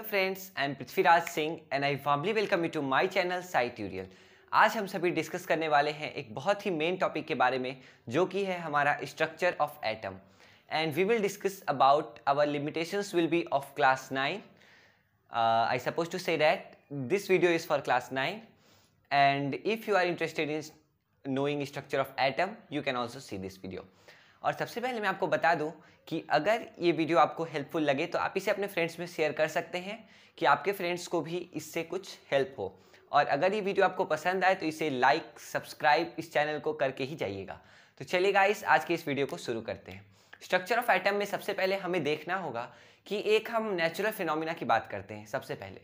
Hello friends, I am Prithviraj Singh and I warmly welcome you to my channel Sai tutorial. आज हम सभी discuss करने वाले हैं एक बहुत ही मेन टॉपिक के बारे में, जो कि है हमारा structure of atom. And we will discuss about our limitations will be of class 9। I suppose to say that this video is for class 9 and if you are interested in knowing structure of atom you can also see this video। और सबसे पहले मैं आपको बता दूं कि अगर ये वीडियो आपको हेल्पफुल लगे तो आप इसे अपने फ्रेंड्स में शेयर कर सकते हैं कि आपके फ्रेंड्स को भी इससे कुछ हेल्प हो। और अगर ये वीडियो आपको पसंद आए तो इसे लाइक सब्सक्राइब इस चैनल को करके ही जाइएगा। तो चलिए गाइस, आज के इस वीडियो को शुरू करते हैं। स्ट्रक्चर ऑफ एटम में सबसे पहले हमें देखना होगा कि एक हम नेचुरल फिनोमिना की बात करते हैं सबसे पहले,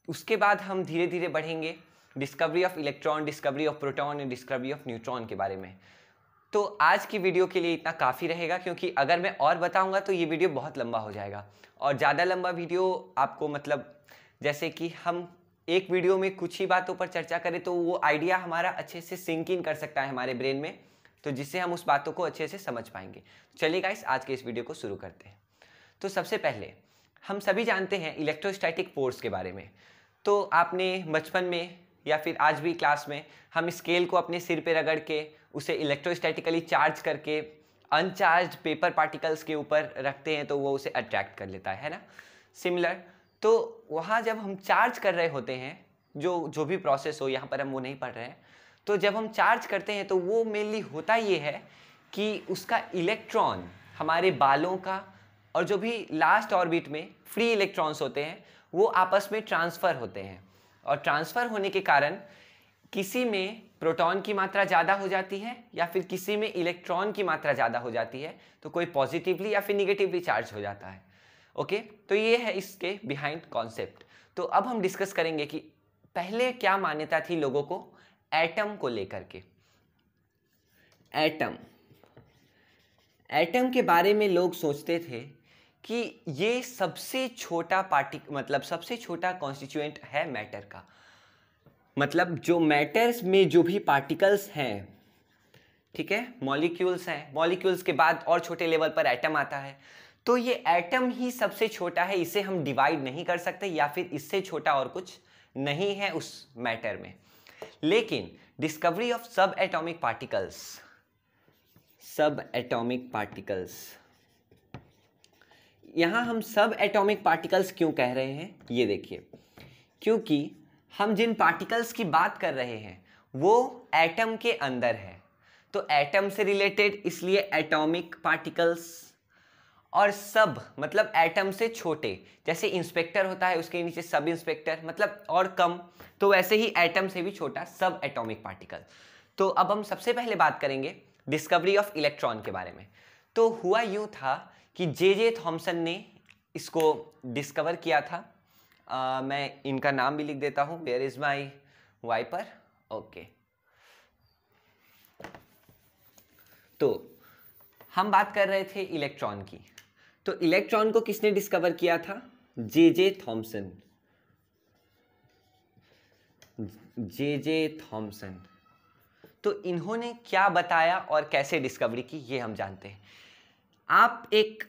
उसके बाद हम धीरे धीरे बढ़ेंगे discovery of electron, discovery of proton and discovery of neutron के बारे में। तो आज की वीडियो के लिए इतना काफ़ी रहेगा, क्योंकि अगर मैं और बताऊंगा तो ये वीडियो बहुत लंबा हो जाएगा। और ज़्यादा लंबा वीडियो आपको मतलब जैसे कि हम एक वीडियो में कुछ ही बातों पर चर्चा करें तो वो आइडिया हमारा अच्छे से सिंक इन कर सकता है हमारे ब्रेन में, तो जिससे हम उस बातों को अच्छे से समझ पाएंगे। चलिए गाइस, आज के इस वीडियो को शुरू करते हैं। तो सबसे पहले हम सभी जानते हैं इलेक्ट्रोस्टैटिक फोर्स के बारे में। तो आपने बचपन में या फिर आज भी क्लास में हम स्केल को अपने सिर पे रगड़ के उसे इलेक्ट्रोस्टैटिकली चार्ज करके अनचार्ज पेपर पार्टिकल्स के ऊपर रखते हैं तो वो उसे अट्रैक्ट कर लेता है ना। सिमिलर, तो वहाँ जब हम चार्ज कर रहे होते हैं, जो भी प्रोसेस हो, यहाँ पर हम वो नहीं पढ़ रहे हैं, तो जब हम चार्ज करते हैं तो वो मेनली होता ये है कि उसका इलेक्ट्रॉन हमारे बालों का और जो भी लास्ट ऑर्बिट में फ्री इलेक्ट्रॉन्स होते हैं वो आपस में ट्रांसफ़र होते हैं। और ट्रांसफ़र होने के कारण किसी में प्रोटॉन की मात्रा ज़्यादा हो जाती है या फिर किसी में इलेक्ट्रॉन की मात्रा ज़्यादा हो जाती है, तो कोई पॉजिटिवली या फिर निगेटिवली चार्ज हो जाता है। ओके, तो ये है इसके बिहाइंड कॉन्सेप्ट। तो अब हम डिस्कस करेंगे कि पहले क्या मान्यता थी लोगों को एटम को लेकर के। एटम के बारे में लोग सोचते थे कि ये सबसे छोटा सबसे छोटा कॉन्स्टिट्यूएंट है मैटर का। मतलब जो मैटर्स में जो भी पार्टिकल्स हैं, ठीक है, मॉलिक्यूल्स हैं, मॉलिक्यूल्स के बाद और छोटे लेवल पर एटम आता है, तो ये एटम ही सबसे छोटा है, इसे हम डिवाइड नहीं कर सकते या फिर इससे छोटा और कुछ नहीं है उस मैटर में। लेकिन डिस्कवरी ऑफ सब एटॉमिक पार्टिकल्स, यहाँ हम सब एटॉमिक पार्टिकल्स क्यों कह रहे हैं ये देखिए, क्योंकि हम जिन पार्टिकल्स की बात कर रहे हैं वो एटम के अंदर है, तो एटम से रिलेटेड इसलिए एटॉमिक पार्टिकल्स। और सब मतलब एटम से छोटे, जैसे इंस्पेक्टर होता है उसके नीचे सब इंस्पेक्टर मतलब और कम, तो वैसे ही एटम से भी छोटा सब एटॉमिक पार्टिकल। तो अब हम सबसे पहले बात करेंगे डिस्कवरी ऑफ इलेक्ट्रॉन के बारे में। तो हुआ यूँ था कि जे थॉमसन ने इसको डिस्कवर किया था। मैं इनका नाम भी लिख देता हूँ, where is my wiper. Okay, तो हम बात कर रहे थे इलेक्ट्रॉन की। तो इलेक्ट्रॉन को किसने डिस्कवर किया था? J Thomson. तो इन्होंने क्या बताया और कैसे डिस्कवरी की ये हम जानते हैं। आप एक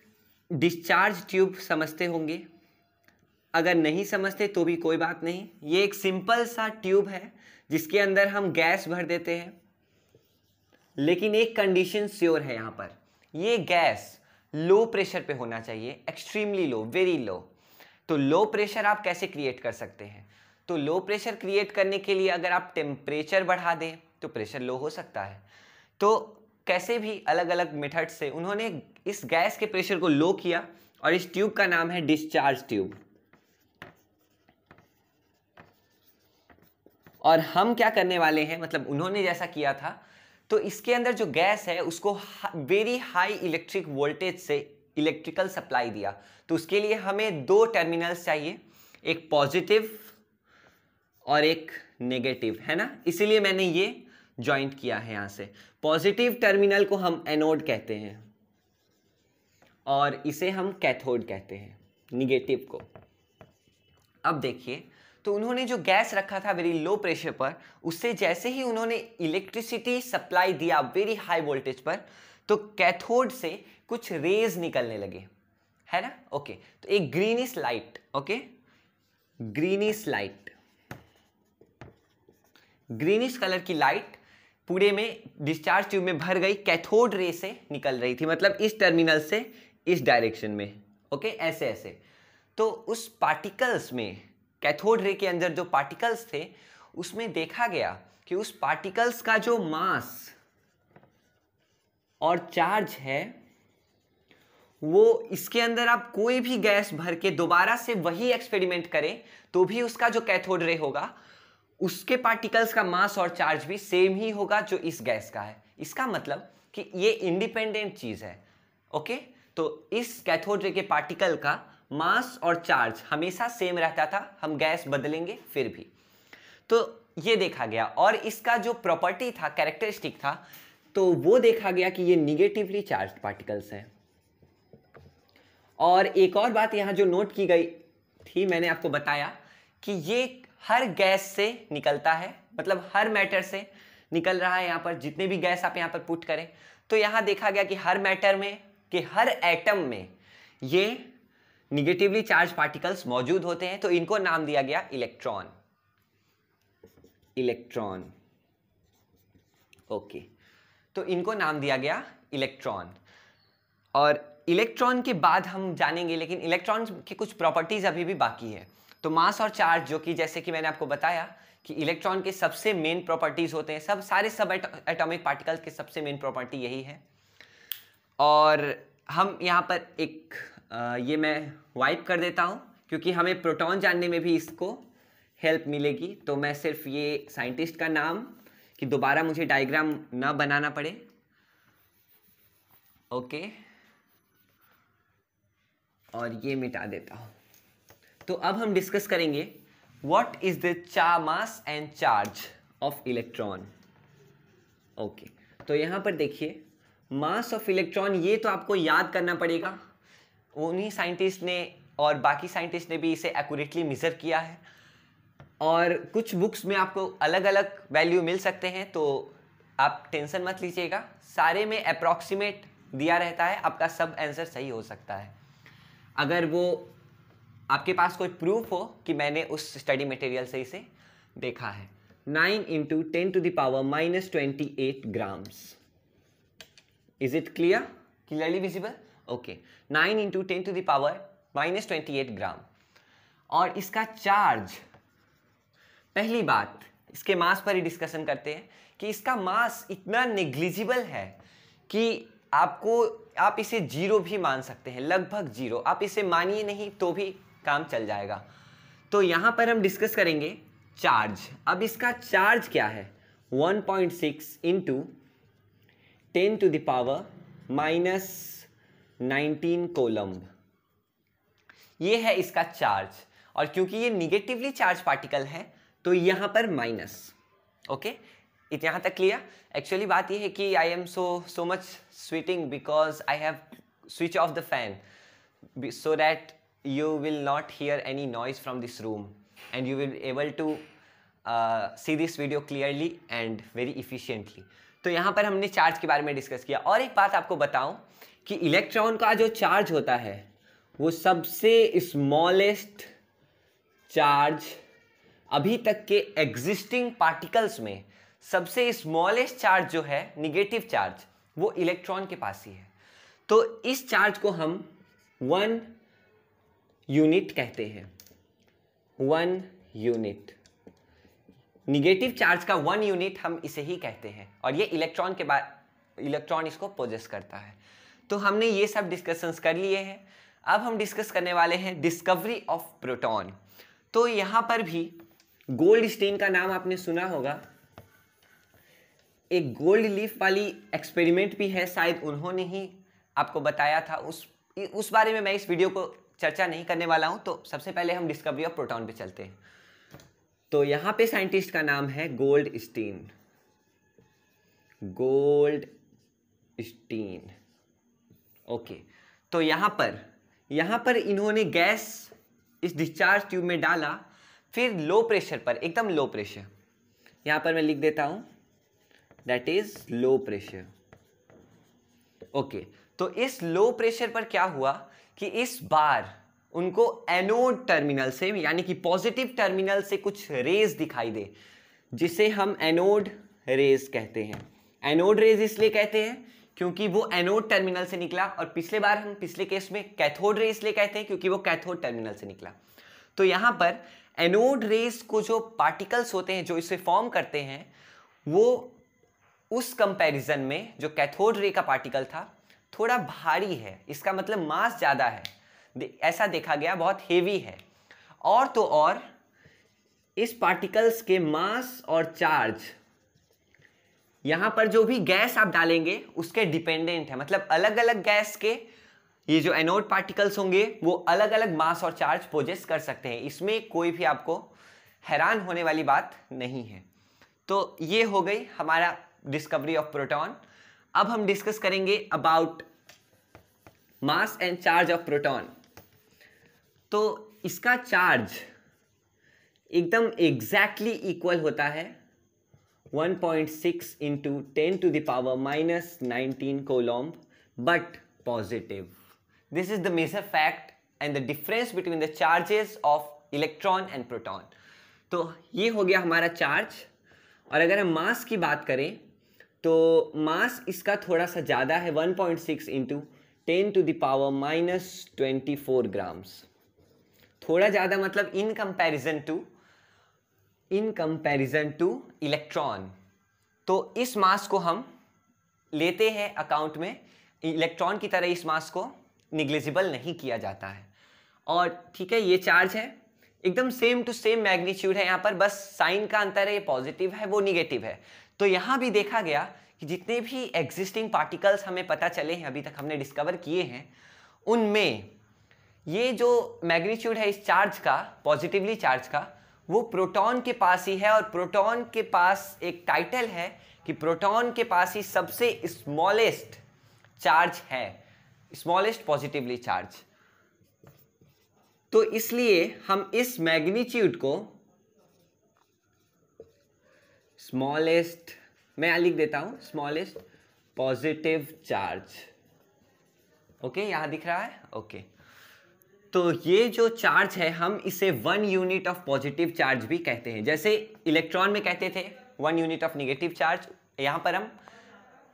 डिस्चार्ज ट्यूब समझते होंगे, अगर नहीं समझते तो भी कोई बात नहीं। ये एक सिंपल सा ट्यूब है जिसके अंदर हम गैस भर देते हैं, लेकिन एक कंडीशन श्योर है यहाँ पर, ये गैस लो प्रेशर पे होना चाहिए, एक्सट्रीमली लो, वेरी लो। तो लो प्रेशर आप कैसे क्रिएट कर सकते हैं? तो लो प्रेशर क्रिएट करने के लिए अगर आप टेम्परेचर बढ़ा दें तो प्रेशर लो हो सकता है। तो कैसे भी अलग अलग मेथड से उन्होंने इस गैस के प्रेशर को लो किया और इस ट्यूब का नाम है डिस्चार्ज ट्यूब। और हम क्या करने वाले हैं, मतलब उन्होंने जैसा किया था, तो इसके अंदर जो गैस है उसको वेरी हाई इलेक्ट्रिक वोल्टेज से इलेक्ट्रिकल सप्लाई दिया। तो उसके लिए हमें दो टर्मिनल्स चाहिए, एक पॉजिटिव और एक नेगेटिव, है ना। इसीलिए मैंने ये ज्वाइंट किया है यहाँ से। पॉजिटिव टर्मिनल को हम एनोड कहते हैं और इसे हम कैथोड कहते हैं, निगेटिव को। अब देखिए, तो उन्होंने जो गैस रखा था वेरी लो प्रेशर पर, उससे जैसे ही उन्होंने इलेक्ट्रिसिटी सप्लाई दिया वेरी हाई वोल्टेज पर, तो कैथोड से कुछ रेज निकलने लगे, है ना। ओके, तो एक greenish light, okay, greenish light, greenish colour की लाइट पूरे में डिस्चार्ज ट्यूब में भर गई, कैथोड रे से निकल रही थी, मतलब इस टर्मिनल से इस डायरेक्शन में, ओके, ऐसे ऐसे। तो उस पार्टिकल्स में, कैथोड रे के अंदर जो पार्टिकल्स थे उसमें देखा गया कि उस पार्टिकल्स का जो मास और चार्ज है वो, इसके अंदर आप कोई भी गैस भर के दोबारा से वही एक्सपेरिमेंट करें तो भी उसका जो कैथोड रे होगा उसके पार्टिकल्स का मास और चार्ज भी सेम ही होगा जो इस गैस का है। इसका मतलब कि ये इंडिपेंडेंट चीज है, ओके। तो इस कैथोड रे के पार्टिकल का मास और चार्ज हमेशा सेम रहता था, हम गैस बदलेंगे फिर भी। तो ये देखा गया, और इसका जो प्रॉपर्टी था, कैरेक्टरिस्टिक था, तो वो देखा गया कि ये निगेटिवली चार्ज्ड पार्टिकल्स हैं। और एक और बात यहाँ जो नोट की गई थी, मैंने आपको बताया कि ये हर गैस से निकलता है, मतलब हर मैटर से निकल रहा है। यहाँ पर जितने भी गैस आप यहाँ पर पुट करें तो यहाँ देखा गया कि हर मैटर में, कि हर एटम में ये निगेटिवली चार्ज पार्टिकल्स मौजूद होते हैं। तो इनको नाम दिया गया इलेक्ट्रॉन, इलेक्ट्रॉन, ओके। तो इनको नाम दिया गया इलेक्ट्रॉन। और इलेक्ट्रॉन के बाद हम जानेंगे, लेकिन इलेक्ट्रॉन की कुछ प्रॉपर्टीज अभी भी बाकी है। तो मास और चार्ज, जो कि जैसे कि मैंने आपको बताया कि इलेक्ट्रॉन के सबसे मेन प्रॉपर्टीज होते हैं, सारे सब एटॉमिक पार्टिकल्स के सबसे मेन प्रॉपर्टी यही है। और हम यहाँ पर एक ये मैं वाइप कर देता हूँ क्योंकि हमें प्रोटॉन जानने में भी इसको हेल्प मिलेगी। तो मैं सिर्फ ये साइंटिस्ट का नाम, कि दोबारा मुझे डायग्राम ना बनाना पड़े, ओके, और ये मिटा देता हूँ। तो अब हम डिस्कस करेंगे what is the mass and charge of electron, okay. तो यहाँ पर देखिए, मास ऑफ इलेक्ट्रॉन, ये तो आपको याद करना पड़ेगा, उन्हीं साइंटिस्ट ने और बाकी साइंटिस्ट ने भी इसे एक्यूरेटली मेजर किया है। और कुछ बुक्स में आपको अलग अलग वैल्यू मिल सकते हैं, तो आप टेंशन मत लीजिएगा, सारे में अप्रॉक्सीमेट दिया रहता है, आपका सब आंसर सही हो सकता है अगर वो आपके पास कोई प्रूफ हो कि मैंने उस स्टडी मटेरियल से इसे देखा है। 9 × 10⁻⁻28 grams. Is it clear, clearly visible, okay. 9 × 10⁻⁻28 ग्राम। और इसका चार्ज, पहली बात इसके मास पर ही डिस्कशन करते हैं कि इसका मास इतना नेग्लिजिबल है कि आप इसे जीरो भी मान सकते हैं, लगभग जीरो। आप इसे मानिए नहीं तो भी काम चल जाएगा। तो यहाँ पर हम डिस्कस करेंगे चार्ज। अब इसका चार्ज क्या है, 1.6 × 10⁻⁻19 कोलम्ब, ये है इसका चार्ज। और क्योंकि ये निगेटिवली चार्ज पार्टिकल है तो यहाँ पर माइनस, ओके। यहाँ तक क्लियर। एक्चुअली बात ये है कि I am so much sweating because I have switch off the fan so that you will not hear any noise from this room and you will able to see this video clearly and very efficiently। तो यहाँ पर हमने charge के बारे में discuss किया। और एक बात आपको बताऊं कि इलेक्ट्रॉन का जो चार्ज होता है वो सबसे स्मॉलेस्ट चार्ज, अभी तक के एग्जिस्टिंग पार्टिकल्स में सबसे स्मॉलेस्ट चार्ज जो है, निगेटिव चार्ज, वो इलेक्ट्रॉन के पास ही है। तो इस चार्ज को हम 1 यूनिट कहते हैं, 1 यूनिट। निगेटिव चार्ज का 1 यूनिट हम इसे ही कहते हैं। और ये इलेक्ट्रॉन के बाद, इलेक्ट्रॉन इसको पोजेस करता है। तो हमने ये सब डिस्कशंस कर लिए हैं। अब हम डिस्कस करने वाले हैं डिस्कवरी ऑफ प्रोटॉन। तो यहाँ पर भी गोल्डस्टीन का नाम आपने सुना होगा। एक गोल्ड लीफ वाली एक्सपेरिमेंट भी है, शायद उन्होंने ही आपको बताया था। उस बारे में मैं इस वीडियो को चर्चा नहीं करने वाला हूं। तो सबसे पहले हम डिस्कवरी ऑफ प्रोटॉन पे चलते हैं। तो यहाँ पे साइंटिस्ट का नाम है गोल्डस्टीन, गोल्डस्टीन, ओके। तो यहाँ पर इन्होंने गैस इस डिस्चार्ज ट्यूब में डाला, फिर लो प्रेशर पर, एकदम लो प्रेशर, यहाँ पर मैं लिख देता हूँ, that is low pressure, okay. तो इस लो प्रेशर पर क्या हुआ कि इस बार उनको एनोड टर्मिनल से यानी कि पॉजिटिव टर्मिनल से कुछ रेज दिखाई दे, जिसे हम एनोड रेज कहते हैं। एनोड रेज इसलिए कहते हैं क्योंकि वो एनोड टर्मिनल से निकला, और पिछले केस में कैथोड रे इसलिए कहते हैं क्योंकि वो कैथोड टर्मिनल से निकला। तो यहाँ पर एनोड रेज को जो पार्टिकल्स होते हैं जो इसे फॉर्म करते हैं, वो उस कंपैरिजन में जो कैथोड रे का पार्टिकल था थोड़ा भारी है, इसका मतलब मास ज़्यादा है, ऐसा देखा गया, बहुत हेवी है। और तो और इस पार्टिकल्स के मास और चार्ज यहाँ पर जो भी गैस आप डालेंगे उसके डिपेंडेंट है, मतलब अलग अलग गैस के ये जो एनोड पार्टिकल्स होंगे वो अलग अलग मास और चार्ज पोजेस कर सकते हैं। इसमें कोई भी आपको हैरान होने वाली बात नहीं है। तो ये हो गई हमारा डिस्कवरी ऑफ प्रोटॉन। अब हम डिस्कस करेंगे about mass and charge of proton. तो इसका चार्ज एकदम एग्जैक्टली इक्वल होता है 1.6 into 10 to the power minus 19 coulomb, but positive. This is the major fact and the difference between the charges of electron and proton. तो ये हो गया हमारा चार्ज। और अगर हम मास की बात करें तो मास इसका थोड़ा सा ज़्यादा है, 1.6 into 10 to the power minus 24 grams। थोड़ा ज़्यादा मतलब इन कंपैरिजन टू इलेक्ट्रॉन। तो इस मास को हम लेते हैं अकाउंट में, इलेक्ट्रॉन की तरह इस मास को निग्लिजिबल नहीं किया जाता है। और ठीक है, ये चार्ज है, एकदम सेम टू सेम मैग्नीट्यूड है, यहाँ पर बस साइन का अंतर है, ये पॉजिटिव है वो निगेटिव है। तो यहाँ भी देखा गया कि जितने भी एग्जिस्टिंग पार्टिकल्स हमें पता चले हैं, अभी तक हमने डिस्कवर किए हैं, उनमें ये जो मैग्नीट्यूड है इस चार्ज का, पॉजिटिवली चार्ज का, वो प्रोटॉन के पास ही है। और प्रोटॉन के पास एक टाइटल है कि प्रोटॉन के पास ही सबसे स्मॉलेस्ट चार्ज है, स्मॉलेस्ट पॉजिटिवली चार्ज। तो इसलिए हम इस मैग्नीट्यूड को स्मॉलेस्ट, मैं यहां लिख देता हूं, स्मॉलेस्ट पॉजिटिव चार्ज। ओके, यहां दिख रहा है। ओके, तो ये जो चार्ज है हम इसे 1 यूनिट ऑफ पॉजिटिव चार्ज भी कहते हैं। जैसे इलेक्ट्रॉन में कहते थे 1 यूनिट ऑफ नेगेटिव चार्ज, यहाँ पर हम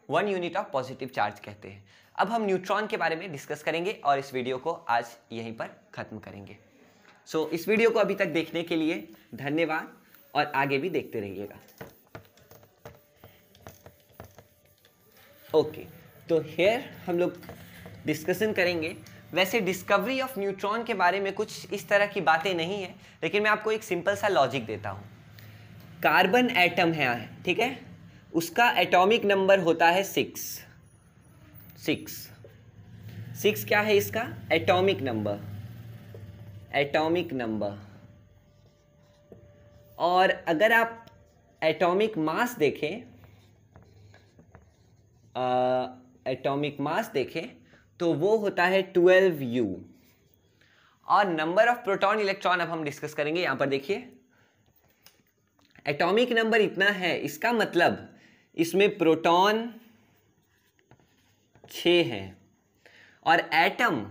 1 यूनिट ऑफ पॉजिटिव चार्ज कहते हैं। अब हम न्यूट्रॉन के बारे में डिस्कस करेंगे और इस वीडियो को आज यहीं पर ख़त्म करेंगे। सो इस वीडियो को अभी तक देखने के लिए धन्यवाद और आगे भी देखते रहिएगा। ओके, तो हियर हम लोग डिस्कशन करेंगे। वैसे डिस्कवरी ऑफ न्यूट्रॉन के बारे में कुछ इस तरह की बातें नहीं है, लेकिन मैं आपको एक सिंपल सा लॉजिक देता हूँ। कार्बन एटम है, ठीक है, उसका एटॉमिक नंबर होता है 6। क्या है इसका एटॉमिक नंबर। और अगर आप एटॉमिक मास देखें तो वो होता है 12U। और नंबर ऑफ प्रोटॉन इलेक्ट्रॉन अब हम डिस्कस करेंगे। यहां पर देखिए एटॉमिक नंबर इतना है, इसका मतलब इसमें प्रोटॉन 6 हैं। और एटम,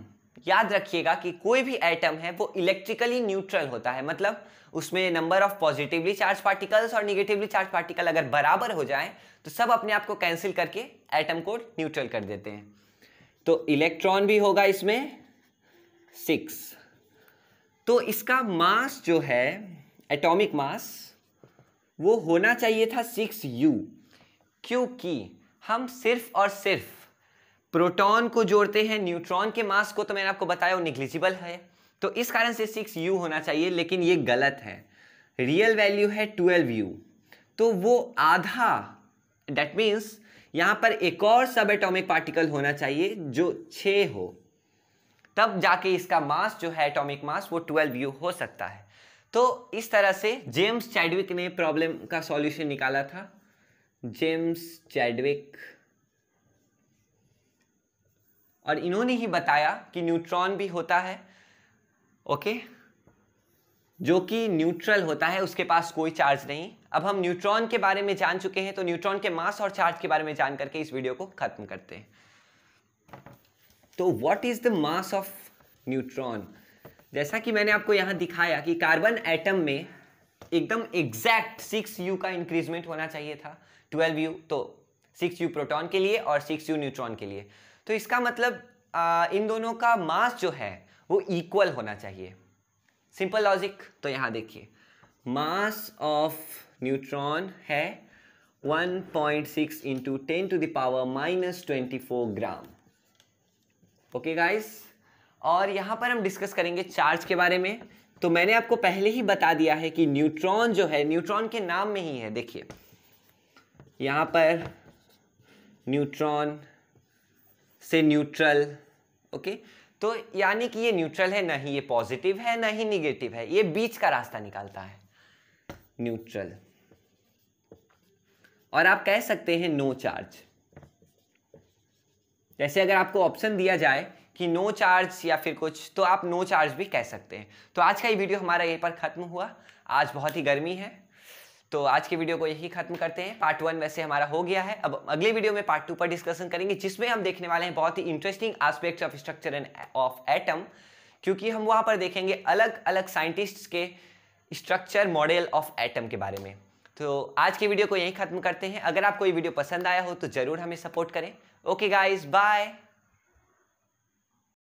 याद रखिएगा कि कोई भी एटम है वो इलेक्ट्रिकली न्यूट्रल होता है, मतलब उसमें number of positively charge particles और निगेटिवली चार्ज पार्टिकल अगर बराबर हो जाएं तो सब अपने आप को कैंसिल करके एटम को न्यूट्रल कर देते हैं। तो इलेक्ट्रॉन भी होगा इसमें 6। तो इसका मास जो है, एटॉमिक मास, वो होना चाहिए था 6U, क्योंकि हम सिर्फ और सिर्फ प्रोटॉन को जोड़ते हैं, न्यूट्रॉन के मास को तो मैंने आपको बताया वो निग्लिजिबल है, तो इस कारण से 6U होना चाहिए, लेकिन ये गलत है। रियल वैल्यू है 12U, तो वो आधा, दैट मीन्स यहाँ पर एक और सब एटॉमिक पार्टिकल होना चाहिए जो 6 हो, तब जाके इसका मास जो है, एटॉमिक मास, वो 12U हो सकता है। तो इस तरह से जेम्स चैडविक ने प्रॉब्लम का सॉल्यूशन निकाला था। जेम्स चैडविक, और इन्होंने ही बताया कि न्यूट्रॉन भी होता है, ओके, जो कि न्यूट्रल होता है, उसके पास कोई चार्ज नहीं। अब हम न्यूट्रॉन के बारे में जान चुके हैं, तो न्यूट्रॉन के मास और चार्ज के बारे में जान करके इस वीडियो को खत्म करते हैं। तो what is the mass of neutron? जैसा कि मैंने आपको यहाँ दिखाया कि कार्बन एटम में एकदम एग्जैक्ट 6u का इंक्रीजमेंट होना चाहिए था, 12u, तो 6u प्रोटॉन के लिए और 6u न्यूट्रॉन के लिए। तो इसका मतलब इन दोनों का मास जो है वो इक्वल होना चाहिए। Simple logic. तो यहाँ देखिए, मास ऑफ न्यूट्रॉन है 1.6 into 10 to the power -24 gram. Okay guys, और यहाँ पर हम डिस्कस करेंगे चार्ज के बारे में। तो मैंने आपको पहले ही बता दिया है कि न्यूट्रॉन जो है, न्यूट्रॉन के नाम में ही है, देखिए यहाँ पर न्यूट्रॉन से न्यूट्रल। ओके, तो यानी कि ये न्यूट्रल है, ना ही ये पॉजिटिव है ना ही निगेटिव है, ये बीच का रास्ता निकालता है, न्यूट्रल। और आप कह सकते हैं नो चार्ज। जैसे अगर आपको ऑप्शन दिया जाए कि नो चार्ज या फिर कुछ, तो आप नो चार्ज भी कह सकते हैं। तो आज का ये वीडियो हमारा यहीं पर खत्म हुआ। आज बहुत ही गर्मी है, तो आज के वीडियो को यही खत्म करते हैं। पार्ट 1 वैसे हमारा हो गया है। अब अगले वीडियो में पार्ट 2 पर डिस्कशन करेंगे, जिसमें हम देखने वाले हैं बहुत ही interesting aspects of structure and of atom, क्योंकि हम वहां पर देखेंगे अलग अलग साइंटिस्ट्स के स्ट्रक्चर मॉडल ऑफ एटम के बारे में। तो आज के वीडियो को यहीं खत्म करते हैं। अगर आपको ये वीडियो पसंद आया हो तो जरूर हमें सपोर्ट करें। Okay guys, bye.